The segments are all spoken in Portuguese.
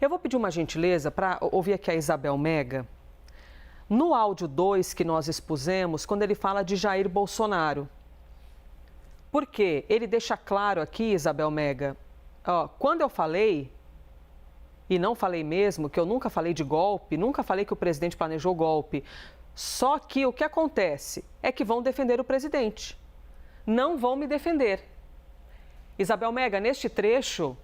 Eu vou pedir uma gentileza para ouvir aqui a Isabel Mega. No áudio 2 que nós expusemos, quando ele fala de Jair Bolsonaro. Porque ele deixa claro aqui, Isabel Mega, quando eu falei, e não falei mesmo, que eu nunca falei de golpe, nunca falei que o presidente planejou golpe. Só que o que acontece é que vão defender o presidente. Não vão me defender. Isabel Mega, neste trecho,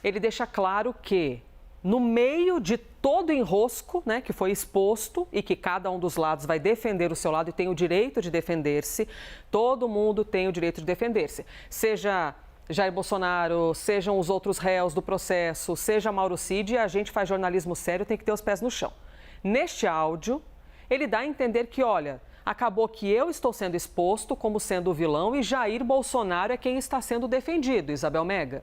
ele deixa claro que, no meio de todo o enrosco, né, que foi exposto e que cada um dos lados vai defender o seu lado e tem o direito de defender-se, todo mundo tem o direito de defender-se. Seja Jair Bolsonaro, sejam os outros réus do processo, seja Mauro Cid, a gente faz jornalismo sério, tem que ter os pés no chão. Neste áudio, ele dá a entender que, olha, acabou que eu estou sendo exposto como sendo o vilão e Jair Bolsonaro é quem está sendo defendido, Isabel Mega.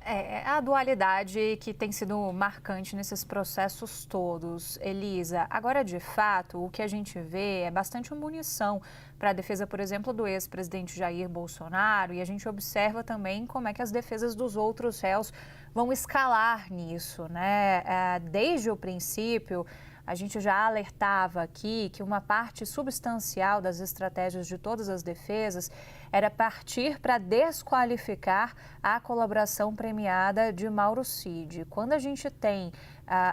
É a dualidade que tem sido marcante nesses processos todos, Elisa. Agora, de fato, o que a gente vê é bastante munição para a defesa, por exemplo, do ex-presidente Jair Bolsonaro, e a gente observa também como é que as defesas dos outros réus vão escalar nisso, né? Desde o princípio, a gente já alertava aqui que uma parte substancial das estratégias de todas as defesas era partir para desqualificar a colaboração premiada de Mauro Cid. Quando a gente tem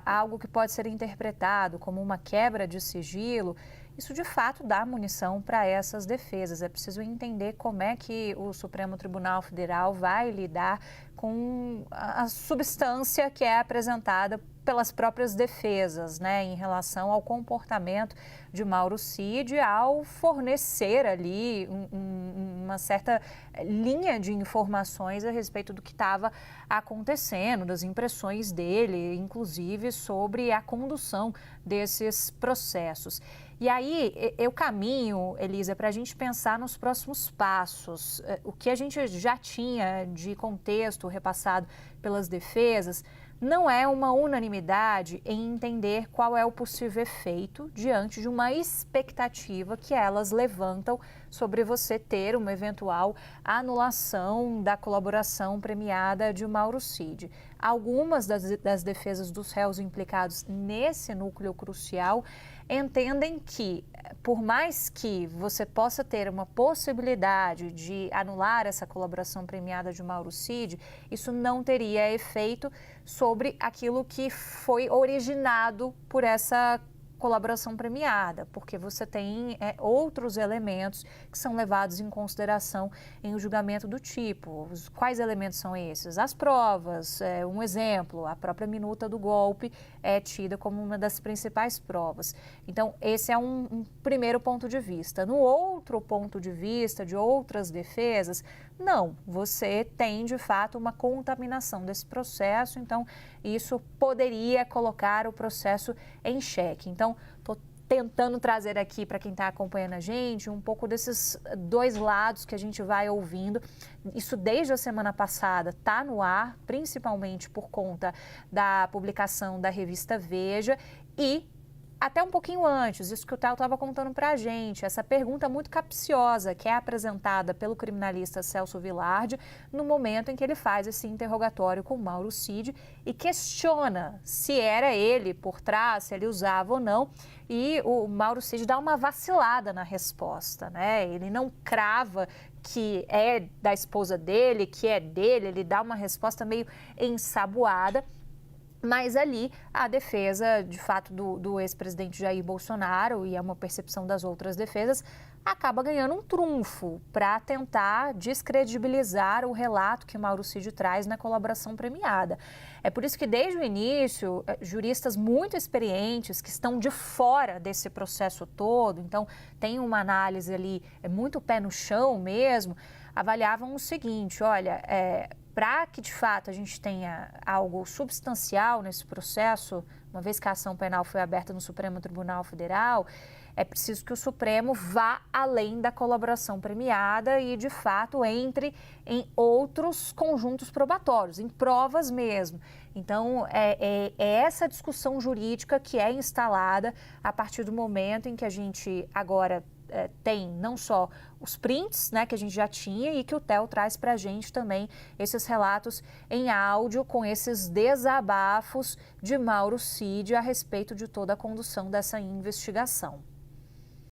algo que pode ser interpretado como uma quebra de sigilo, isso de fato dá munição para essas defesas. É preciso entender como é que o Supremo Tribunal Federal vai lidar com a substância que é apresentada pelas próprias defesas, né, em relação ao comportamento de Mauro Cid ao fornecer ali uma certa linha de informações a respeito do que estava acontecendo, das impressões dele, inclusive sobre a condução desses processos. E aí, eu caminho, Elisa, para a gente pensar nos próximos passos. O que a gente já tinha de contexto repassado pelas defesas não é uma unanimidade em entender qual é o possível efeito diante de uma expectativa que elas levantam sobre você ter uma eventual anulação da colaboração premiada de Mauro Cid. Algumas das defesas dos réus implicados nesse núcleo crucial entendem que, por mais que você possa ter uma possibilidade de anular essa colaboração premiada de Mauro Cid, isso não teria efeito sobre aquilo que foi originado por essa colaboração premiada, porque você tem outros elementos que são levados em consideração em um julgamento do tipo. Quais elementos são esses? As provas. Um exemplo, a própria minuta do golpe é tida como uma das principais provas. Então, esse é um primeiro ponto de vista. No outro ponto de vista, de outras defesas, não, você tem de fato uma contaminação desse processo, então isso poderia colocar o processo em xeque. Então, estou tentando trazer aqui para quem está acompanhando a gente um pouco desses dois lados que a gente vai ouvindo. Isso desde a semana passada está no ar, principalmente por conta da publicação da revista Veja e até um pouquinho antes, isso que o Theo estava contando para a gente, essa pergunta muito capciosa que é apresentada pelo criminalista Celso Vilardi no momento em que ele faz esse interrogatório com Mauro Cid e questiona se era ele por trás, se ele usava ou não, e o Mauro Cid dá uma vacilada na resposta, né? Ele não crava que é da esposa dele, que é dele, ele dá uma resposta meio ensaboada. Mas ali a defesa, de fato, do ex-presidente Jair Bolsonaro, e é uma percepção das outras defesas, acaba ganhando um trunfo para tentar descredibilizar o relato que Mauro Cid traz na colaboração premiada. É por isso que, desde o início, juristas muito experientes, que estão de fora desse processo todo, então tem uma análise ali, muito pé no chão mesmo, avaliavam o seguinte, olha, para que, de fato, a gente tenha algo substancial nesse processo, uma vez que a ação penal foi aberta no Supremo Tribunal Federal, é preciso que o Supremo vá além da colaboração premiada e, de fato, entre em outros conjuntos probatórios, em provas mesmo. Então, é essa discussão jurídica que é instalada a partir do momento em que a gente agora tem não só os prints, né, que a gente já tinha e que o Theo traz para a gente também esses relatos em áudio com esses desabafos de Mauro Cid a respeito de toda a condução dessa investigação.